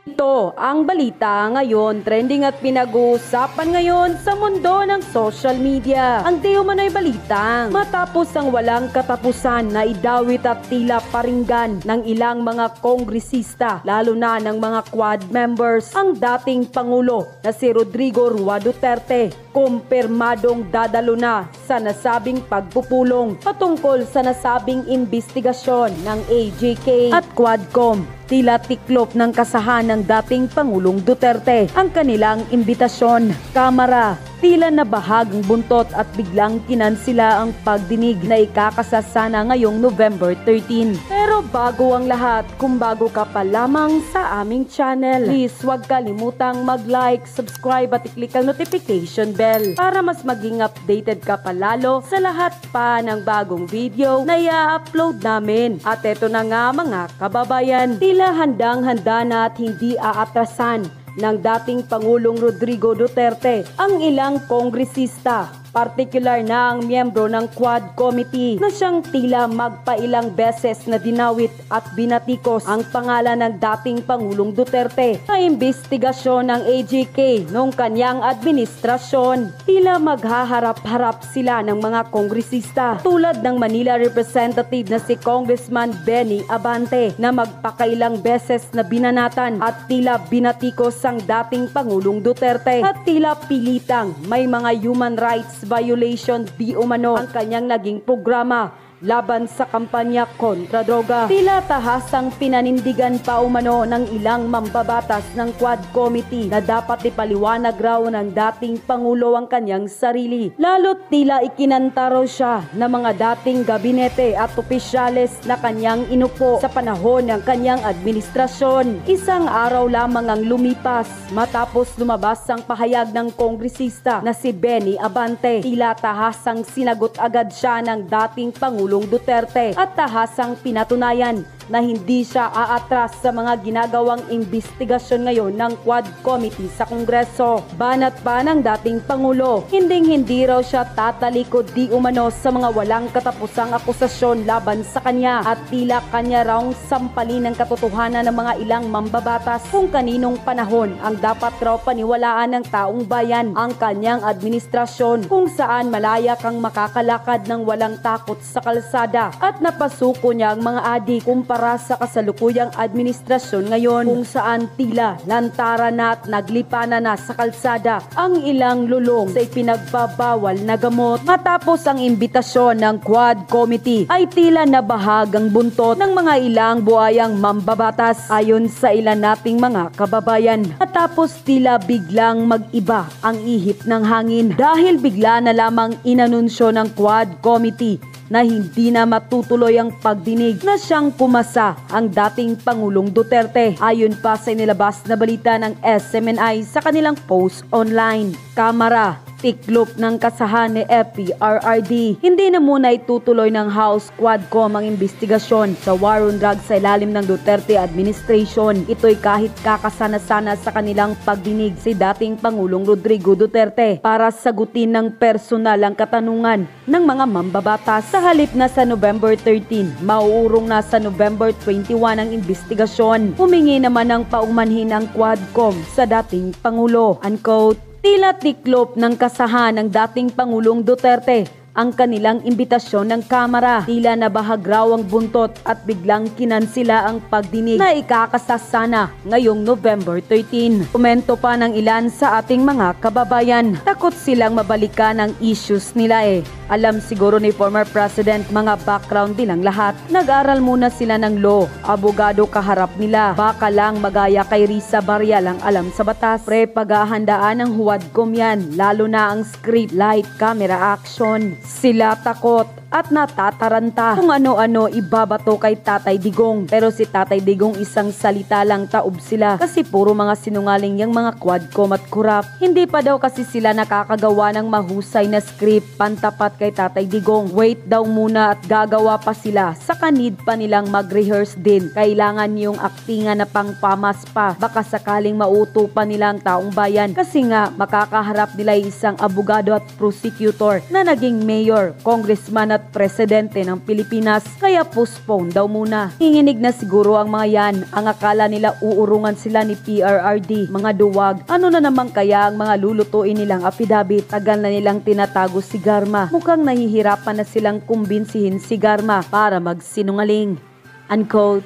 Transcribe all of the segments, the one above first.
Ito ang balita ngayon, trending at pinag-uusapan ngayon sa mundo ng social media. Ang di umano'y balitang matapos ang walang katapusan na idawit at tila paringgan ng ilang mga kongresista, lalo na ng mga Quad members, ang dating Pangulo na si Rodrigo Roa Duterte, kumpirmadong dadalo na sa nasabing pagpupulong patungkol sa nasabing investigasyon ng AJK at Quadcom. Tila tiklop ng kasahan ng dating Pangulong Duterte ang kanilang imbitasyon. Kamara, tila nabahagang buntot at biglang kinansila ang pagdinig na ikakasasana ngayong November 13. Pero bago ang lahat, kung bago ka pa lamang sa aming channel, please huwag kalimutang mag-like, subscribe at i-click ang notification bell para mas maging updated ka palalo sa lahat pa ng bagong video na i-upload namin. At eto na nga mga kababayan, tila handang-handa na at hindi aatrasan ng dating Pangulong Rodrigo Duterte ang ilang kongresista, partikular na ang miyembro ng Quad Committee na siyang tila magpailang beses na dinawit at binatikos ang pangalan ng dating Pangulong Duterte sa investigasyon ng AJK noong kanyang administrasyon. Tila maghaharap-harap sila ng mga kongresista tulad ng Manila Representative na si Congressman Benny Abante na magpakailang beses na binanatan at tila binatikos ang dating Pangulong Duterte at tila pilitang may mga human rights violation di umano ang kanyang naging programa laban sa kampanya kontra droga. Tila tahasang pinanindigan pa umano ng ilang mambabatas ng Quad Committee na dapat ipaliwanag raw ng dating Pangulo ang kanyang sarili. Lalo't tila ikinanta raw siya ng mga dating gabinete at opisyales na kanyang inupo sa panahon ng kanyang administrasyon. Isang araw lamang ang lumipas matapos lumabas ang pahayag ng kongresista na si Benny Abante. Tila tahasang sinagot agad siya ng dating Pangulong Duterte at tahasang pinatunayan na hindi siya aatras sa mga ginagawang investigasyon ngayon ng Quad Committee sa Kongreso. Banat pa ng dating Pangulo, hindi raw siya tatalikod di umano sa mga walang katapusang akusasyon laban sa kanya at tila kanya raw sampalin ng katotohanan ng mga ilang mambabatas kung kaninong panahon ang dapat raw paniwalaan ng taong bayan ang kanyang administrasyon, kung saan malaya kang makakalakad ng walang takot sa kalsada at napasuko niya ang mga adik para sa kasalukuyang administrasyon ngayon, kung saan tila lantara na at naglipana na sa kalsada ang ilang lulong sa ipinagbabawal na gamot. Matapos ang imbitasyon ng Quad Committee ay tila nabahagang buntot ng mga ilang buhayang mambabatas ayon sa ilan nating mga kababayan. Matapos tila biglang mag-iba ang ihip ng hangin dahil bigla na lamang inanunsyo ng Quad Committee na hindi na matutuloy ang pagdinig na siyang pumasa ang dating Pangulong Duterte ayon pa sa inilabas na balita ng SMNI sa kanilang post online. Kamara, tiklop ng kasahan ni FPRRD. Hindi na muna itutuloy ng House Quadcom ang investigasyon sa war on drugs sa ilalim ng Duterte administration. Ito'y kahit kakasana-sana sa kanilang pagdinig si dating Pangulong Rodrigo Duterte para sagutin ng personal ang katanungan ng mga mambabatas. Sa halip na sa November 13, mauurong na sa November 21 ang investigasyon. Humingi naman ng paumanhin ang Quadcom sa dating Pangulo. Unquote. Tila tiklop ng kasahan ng dating Pangulong Duterte ang kanilang imbitasyon ng Kamara. Tila nabahag raw ang buntot at biglang kinansila ang pagdinig na ikakasasana ngayong November 13. Komento pa ng ilan sa ating mga kababayan, takot silang mabalikan ang issues nila Alam siguro ni former president mga background nilang lahat. Nag-aral muna sila ng law, abogado kaharap nila. Baka lang magaya kay Risa Barria lang alam sa batas. Paghahandaan ng Quadcom yan, lalo na ang script, light, camera, action. Sila takot at natataranta kung ano-ano ibabato kay Tatay Digong. Pero si Tatay Digong isang salita lang taob sila kasi puro mga sinungaling yung mga Quadcom at kurap. Hindi pa daw kasi sila nakakagawa ng mahusay na script pantapat kay Tatay Digong. Wait daw muna at gagawa pa sila. Saka need pa nilang mag-rehearse din. Kailangan yung aktingan na pangpamas pa. Baka sakaling mauto pa nila ang taong bayan kasi nga makakaharap nila isang abogado at prosecutor na naging mayor, congressman at presidente ng Pilipinas, kaya postpone daw muna. Hinginig na siguro ang mga yan. Ang akala nila uurungan sila ni PRRD, mga duwag. Ano na naman kaya ang mga lulutuin nilang affidavit? Tagal na nilang tinatago si Garma. Mukhang nahihirapan na silang kumbinsihin si Garma para magsinungaling. Unquote.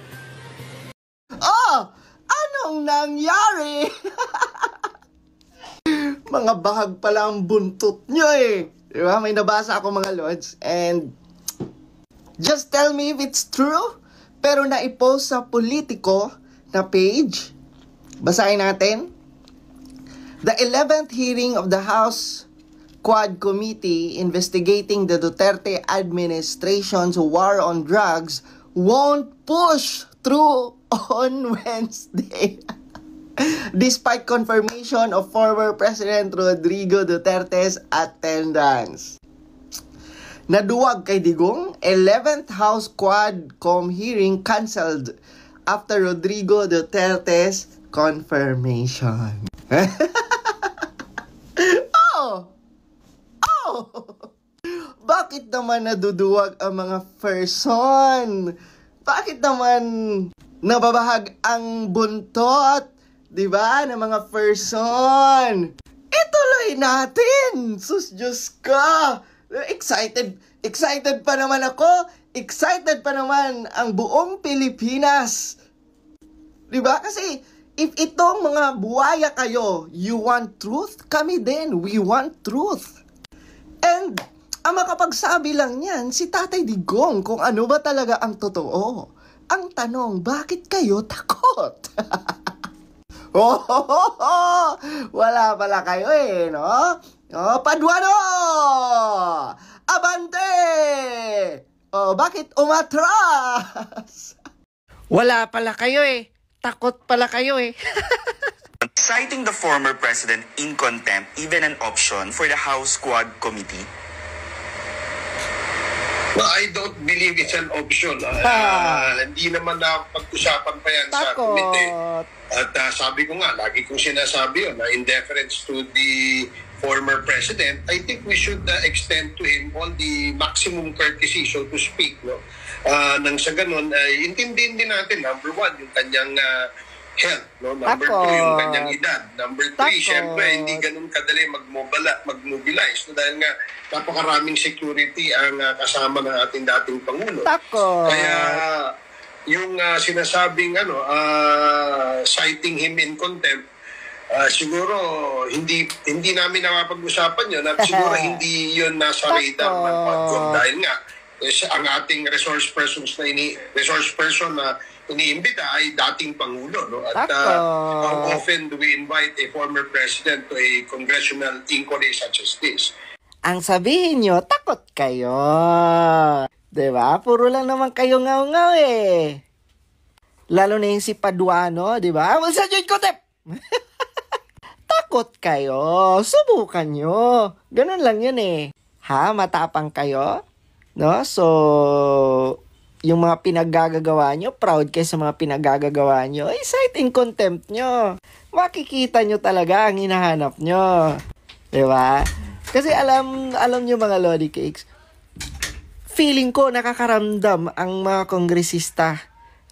Oh! Anong nangyari? Mga bahag pala ang buntot nyo eh. Diba? May nabasa ako mga lods. And just tell me if it's true. Pero naipost sa Politico na page. Basahin natin. The 11th hearing of the House Quad Committee investigating the Duterte administration's war on drugs won't push through on Wednesday. Despite confirmation of former President Rodrigo Duterte's attendance. Naduwag kay Digong, 11th House Quadcom hearing cancelled after Rodrigo Duterte's confirmation. Oh! Bakit naman naduduwag ang mga person? Bakit naman nababahag ang buntot? Diba? Ng mga person. Ituloy natin! Sus, Diyos ka! Excited pa naman ako. Excited pa naman ang buong Pilipinas. Diba? Kasi, if itong mga buwaya kayo, you want truth? Kami din, we want truth. And, ang makapagsabi lang yan, si Tatay Digong, kung ano ba talaga ang totoo. Ang tanong, bakit kayo takot? Wala pala kayo eh, no? Paduano! Abante! Bakit umatras? Wala pala kayo eh. Takot pala kayo eh. Citing the former president in contempt, even an option for the House Quad Committee? Well, I don't believe it's an option. Hindi naman na pag-usapan pa yan sa committee. At sabi ko nga, lagi kong sinasabi yun, in deference to the former president, I think we should extend to him all the maximum courtesy, so to speak. No? Nang sa ganun, intindihin din natin, number one, yung kanyang health. No? Number two, yung kanyang edad. Number three, syempre, hindi ganun kadali mag-mobilize. No? Dahil nga, napakaraming security ang kasama ng ating dating Pangulo. Kaya, yung sinasabing citing him in contempt, siguro hindi namin napapag-usapan yun at siguro hindi yun nasa radar ng Quadcom dahil nga ang ating resource person na iniimbita ay dating Pangulo, no? At how often do we invite a former president to a congressional inquiry such as this? Ang sabihin nyo, takot kayo. Diba? Puro lang naman kayo ngaw-ngaw eh. Lalo na yung si Paduano, diba? Sa Diyos ko, tep! Takot kayo. Subukan nyo. Ganun lang yun eh. Ha? Matapang kayo? No? So, yung mga pinaggagawa nyo, proud kayo sa mga pinaggagawa nyo, ay cite in contempt nyo. Makikita nyo talaga ang hinahanap nyo. Diba? Kasi alam nyo mga Lodi Cakes, feeling ko nakakaramdam ang mga kongresista,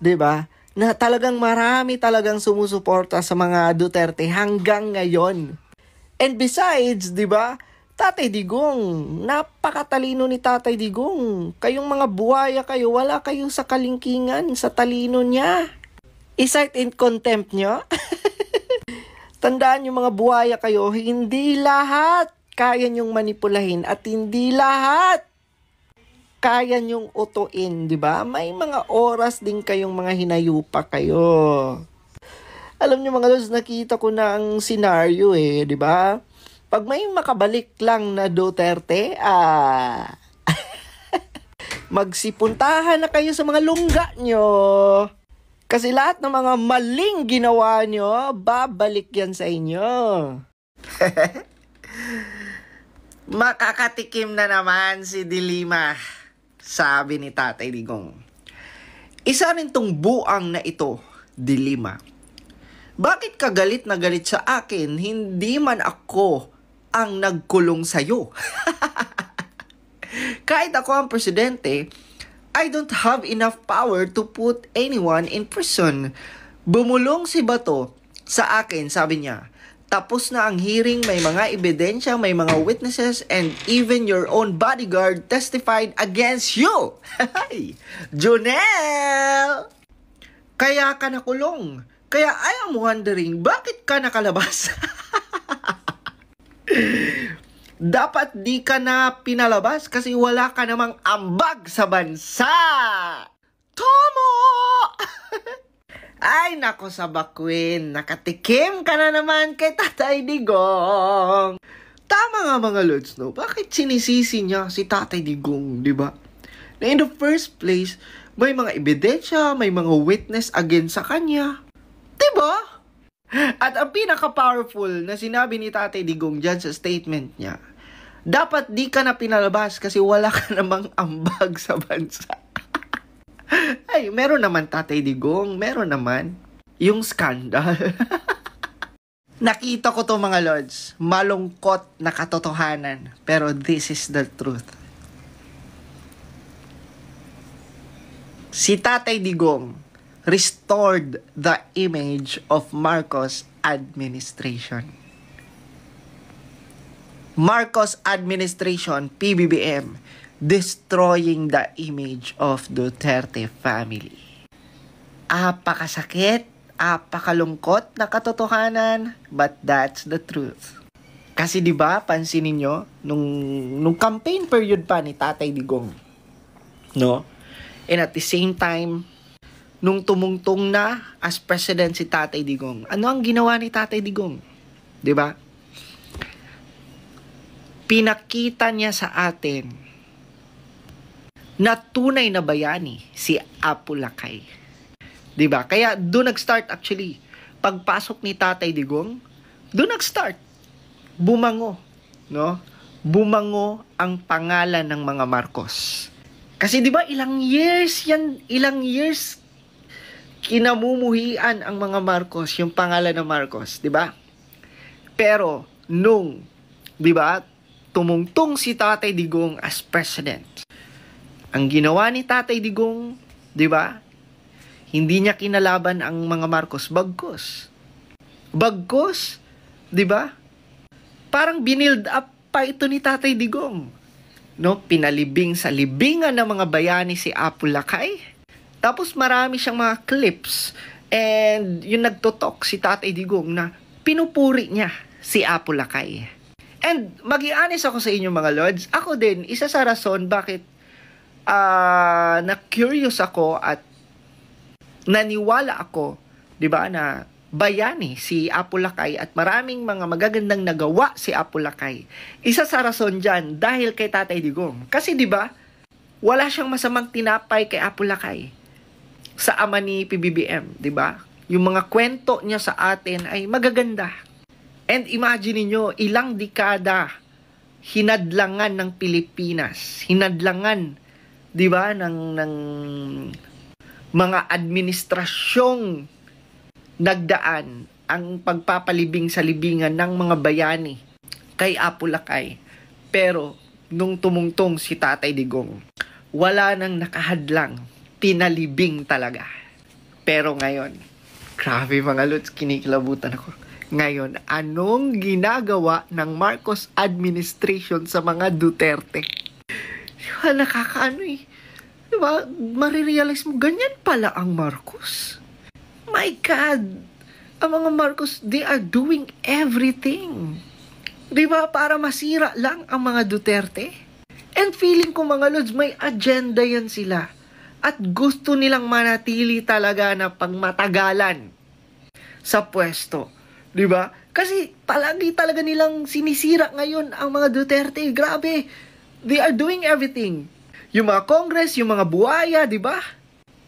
'di ba? Na talagang marami talagang sumusuporta sa mga Duterte hanggang ngayon. And besides, 'di ba? Tatay Digong, napakatalino ni Tatay Digong. Kayong mga buhaya kayo, wala kayo sa kalingkingan, sa talino niya. I-cite in contempt nyo? Tandaan yung mga buhaya kayo, hindi lahat kaya nyong manipulahin at hindi lahat kaya nyong utuin, di ba? May mga oras din kayong mga hinayupa kayo. Alam nyo mga lods, nakita ko na ang senaryo eh, di ba? Pag may makabalik lang na Duterte, magsipuntahan na kayo sa mga lungga nyo. Kasi lahat ng mga maling ginawa nyo, babalik yan sa inyo. Makakatikim na naman si Dilima, sabi ni Tatay Digong. Isa rin tong buang na ito, Dilima. Bakit ka galit na galit sa akin, hindi man ako ang nagkulong sa'yo? kahit ako ang presidente, I don't have enough power to put anyone in prison. Bumulong si Bato sa akin, sabi niya, tapos na ang hearing, may mga ebidensya, may mga witnesses, and even your own bodyguard testified against you. Jonel! Kaya ka nakulong. Kaya I am wondering, bakit ka nakalabas? Dapat di ka na pinalabas kasi wala ka namang ambag sa bansa. Tomo! Ay, nako sa bakwin, nakatikim ka na naman kay Tatay Digong. Tama nga mga lods, no? Bakit sinisisi niya si Tatay Digong, di ba? Na in the first place, may mga ebidensya, may mga witness against sa kanya. Di ba? At ang pinaka-powerful na sinabi ni Tatay Digong dyan sa statement niya, dapat di ka na pinalabas kasi wala ka namang ambag sa bansa. Ay, meron naman Tatay Digong, meron naman yung scandal. Nakita ko to mga lords, malungkot na katotohanan, pero this is the truth. Si Tatay Digong restored the image of Marcos administration. Marcos administration, PBBM, destroying the image of Duterte family. Apakasakit, apakalungkot na katotohanan, but that's the truth. Kasi 'di ba, pansinin niyo nung campaign period pa ni Tatay Digong, no? And at the same time, nung tumungtong na as president si Tatay Digong, ano ang ginawa ni Tatay Digong? 'Di ba? Pinakita niya sa atin na tunay na bayani si Apo Lakay. 'Di ba? Kaya doon nag-start actually. Pagpasok ni Tatay Digong, doon nag-start. Bumango, no? Bumango ang pangalan ng mga Marcos. Kasi 'di ba ilang years kinamumuhian ang mga Marcos, yung pangalan ng Marcos, 'di ba? Pero nung 'di ba, tumungtong si Tatay Digong as president, ang ginawa ni Tatay Digong, 'di ba? Hindi niya kinalaban ang mga Marcos, bagkos. Bagkos, 'di ba? Parang binild up pa ito ni Tatay Digong. No, pinalibing sa libingan ng mga bayani si Apo Lakay. Tapos marami siyang mga clips and yung nagtotok si Tatay Digong na pinupuri niya si Apo Lakay. And mag-i-honest ako sa inyo mga lords, ako din isa sa rason bakit na-curious ako at naniwala ako, 'di ba, na bayani si Apo Lakay at maraming mga magagandang nagawa si Apo Lakay. Isa sa rason diyan dahil kay Tatay Digong. Kasi 'di ba, wala siyang masamang tinapay kay Apo Lakay sa ama ni PBBM, 'di ba? Yung mga kwento niya sa atin ay magaganda. And imagine niyo, ilang dekada hinadlangan ng Pilipinas, hinadlangan 'di ba ng mga administrasyong nagdaan ang pagpapalibing sa libingan ng mga bayani kay Apo Lakay. Pero nung tumungtong si Tatay Digong, wala nang nakahadlang, pinalibing talaga. Pero ngayon, grabe mga lods, kinikilabutan ako. Ngayon, anong ginagawa ng Marcos administration sa mga Duterte? Nakakaano eh. Diba? Marirealize mo, ganyan pala ang Marcos. My God! Ang mga Marcos, they are doing everything. Diba? Para masira lang ang mga Duterte. And feeling ko mga lods, may agenda yan sila. At gusto nilang manatili talaga na pangmatagalan sa pwesto. Diba? Kasi palagi talaga nilang sinisira ngayon ang mga Duterte. Grabe! They are doing everything. Yung mga Congress, yung mga buhaya, di ba?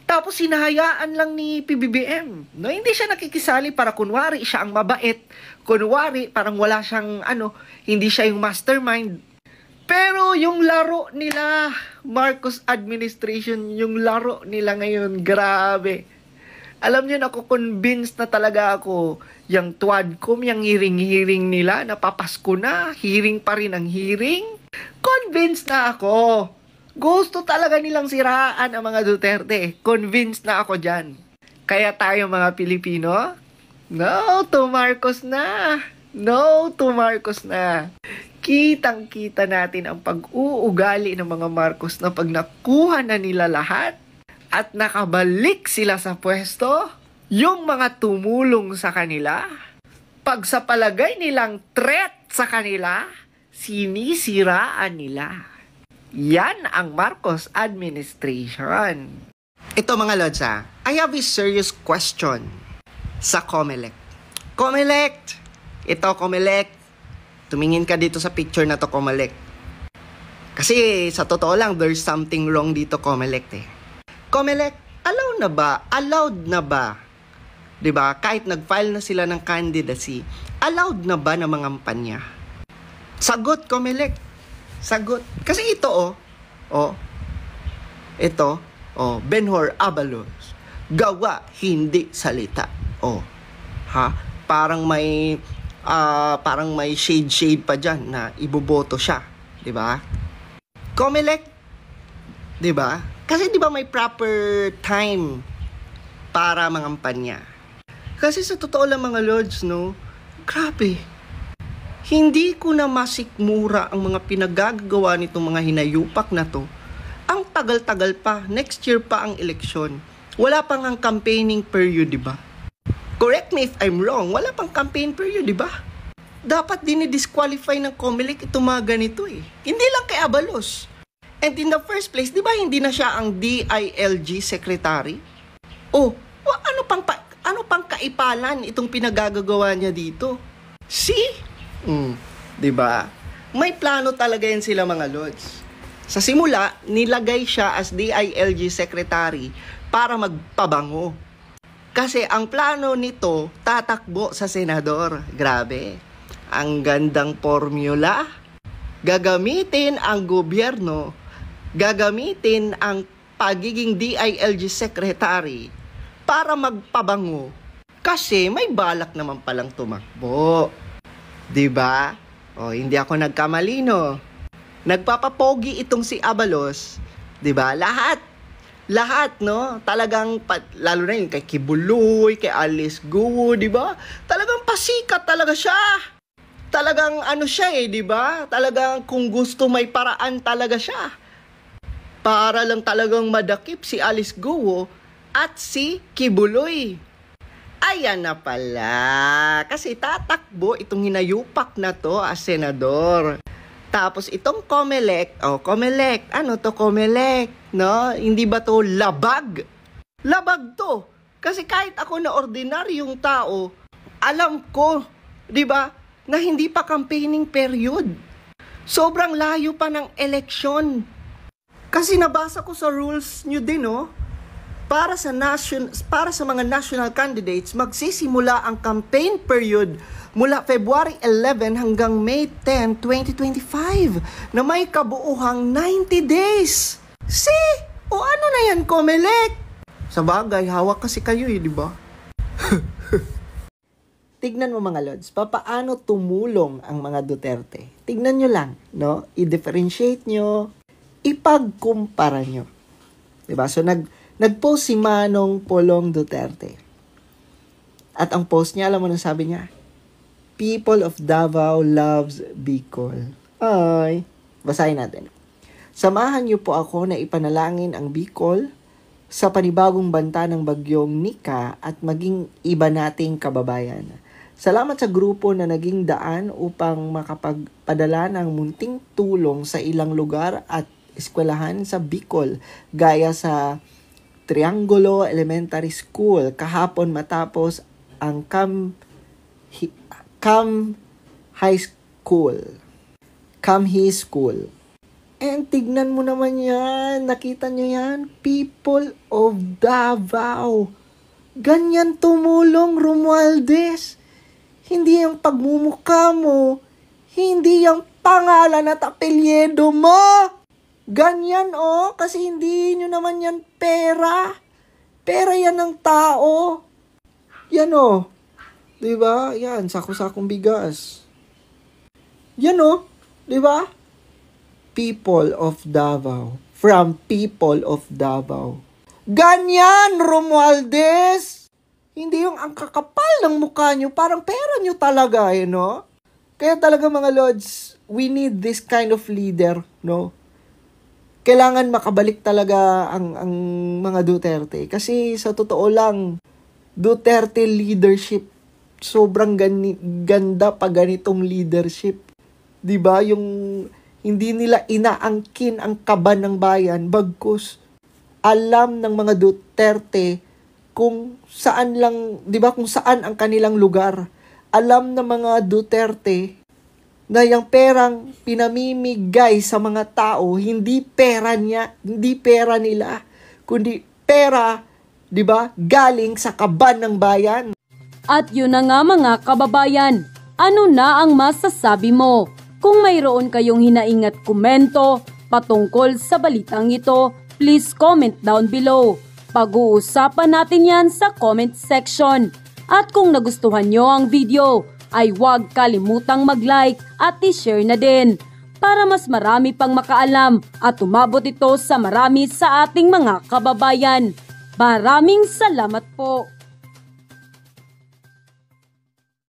Tapos hinahayaan lang ni PBBM. No, hindi siya nakikisali para kunwari siya ang mabait. Kunwari parang wala siyang hindi siya yung mastermind. Pero yung laro nila, Marcos administration, yung laro nila ngayon, grabe. Alam niyo, convinced na talaga ako. Yung Tuadcom, yung hearing nila, napapasko na, hearing pa rin ang hearing. Convinced na ako. Gusto talaga nilang siraan ang mga Duterte. Convinced na ako dyan. Kaya tayo mga Pilipino, no to Marcos na. No to Marcos na. Kitang-kita natin ang pag-uugali ng mga Marcos na pag nakuha na nila lahat at nakabalik sila sa pwesto, yung mga tumulong sa kanila, pag sa palagay nilang threat sa kanila, sinisiraan nila. Yan ang Marcos administration. Ito mga Lods, I have a serious question sa COMELEC. COMELEC! Ito, COMELEC. Tumingin ka dito sa picture na to, COMELEC. Kasi sa totoo lang, there's something wrong dito, COMELEC eh. COMELEC, allowed na ba? 'Di ba? Kahit nag-file na sila ng candidacy, allowed na ba na mangampanya? Sagot, COMELEC. Sagot. Kasi ito, Benhur Abalos, gawa, hindi salita. Parang may shade pa dyan na iboboto siya. 'Di ba? COMELEC, 'di ba? Kasi 'di ba may proper time para mangampanya. Kasi sa totoo lang mga Lords, no, grabe. Hindi ko na masikmura ang mga pinagagawa nitong mga hinayupak na to. Ang tagal-tagal pa, next year pa ang eleksyon. Wala pang ang campaigning period, 'di ba? Correct me if I'm wrong, wala pang campaign period, 'di ba? Dapat dinidisqualify ng COMELEC itong mga ganito eh. Hindi lang kay Abalos. And in the first place, di ba hindi na siya ang DILG secretary? Ano pang kaipalan itong pinagagagawa niya dito? See? Di ba? May plano talaga yan sila mga Lods. Sa simula, nilagay siya as DILG secretary para magpabango. Kasi ang plano nito, tatakbo sa senador. Grabe. Ang gandang formula. Gagamitin ang gobyerno, gagamitin ang pagiging DILG secretary para magpabango kasi may balak naman palang tumakbo. 'Di ba? Hindi ako nagkamali, no. Nagpapapogi itong si Abalos, 'di ba? Lahat, no? Talagang lalo na yung kay Kibuloy, kay Alice Guo, 'di ba? Talagang pasikat talaga siya. Talagang siya 'di ba? Talagang kung gusto may paraan talaga siya. Para lang talagang madakip si Alice Guo at si Kibuloy. Ayan na pala. Kasi tatakbo itong hinayupak na to as senador. Tapos itong COMELEC, COMELEC, ano to COMELEC, no? Hindi ba to labag? Labag to. Kasi kahit ako na ordinaryong tao, alam ko, 'di ba, na hindi pa campaigning period. Sobrang layo pa ng eleksyon. Kasi nabasa ko sa rules nyo din, para sa mga national candidates, magsisimula ang campaign period mula February 11 hanggang May 10, 2025 na may kabuuhang 90 days. See? Ano na yan, COMELEC? Sa bagay, hawak kasi kayo di ba? Tignan mo mga Lods, papaano tumulong ang mga Duterte. Tignan nyo lang, no? I-differentiate nyo, ipagkumpara nyo. Diba? So, nag-post si Manong Polong Duterte. At ang post niya, alam mo nang sabi niya? People of Davao loves Bicol. Ay, basahin natin. Samahan niyo po ako na ipanalangin ang Bicol sa panibagong banta ng bagyong Nika at maging iba nating kababayan. Salamat sa grupo na naging daan upang makapagpadala ng munting tulong sa ilang lugar at eskwelahan sa Bicol, gaya sa Triangulo Elementary School kahapon matapos ang Cam High School. And tignan mo naman yan, nakita nyo yan, people of Davao. Ganyan tumulong, Romualdez. Hindi yung pagmumukha mo, hindi yung pangalan at apelyido mo. Ganyan kasi hindi nyo naman yan pera. Pera yan ng tao. Yan diba? Yan, sako-sakong bigas. Yan diba? People of Davao, from people of Davao. Ganyan, Romualdez! Hindi yung ang kakapal ng mukha nyo, parang pera nyo talaga, no? Kaya talaga mga Lods, we need this kind of leader, no? Kailangan makabalik talaga ang mga Duterte. Kasi sa totoo lang, Duterte leadership, sobrang ganda pa ganitong leadership. 'Di ba? Yung hindi nila inaangkin ang kaban ng bayan, bagkus alam ng mga Duterte kung saan lang, 'di ba, kung saan ang kanilang lugar. Alam ng mga Duterte na yung perang pinamimigay sa mga tao, hindi pera nila, kundi pera, 'di ba, galing sa kaban ng bayan. At yun na nga mga kababayan, ano na ang masasabi mo? Kung mayroon kayong hinaing at komento patungkol sa balitang ito, please comment down below. Pag-uusapan natin yan sa comment section. At kung nagustuhan nyo ang video, ay huwag kalimutang mag-like at i-share na din para mas marami pang makaalam at umabot ito sa marami sa ating mga kababayan. Maraming salamat po!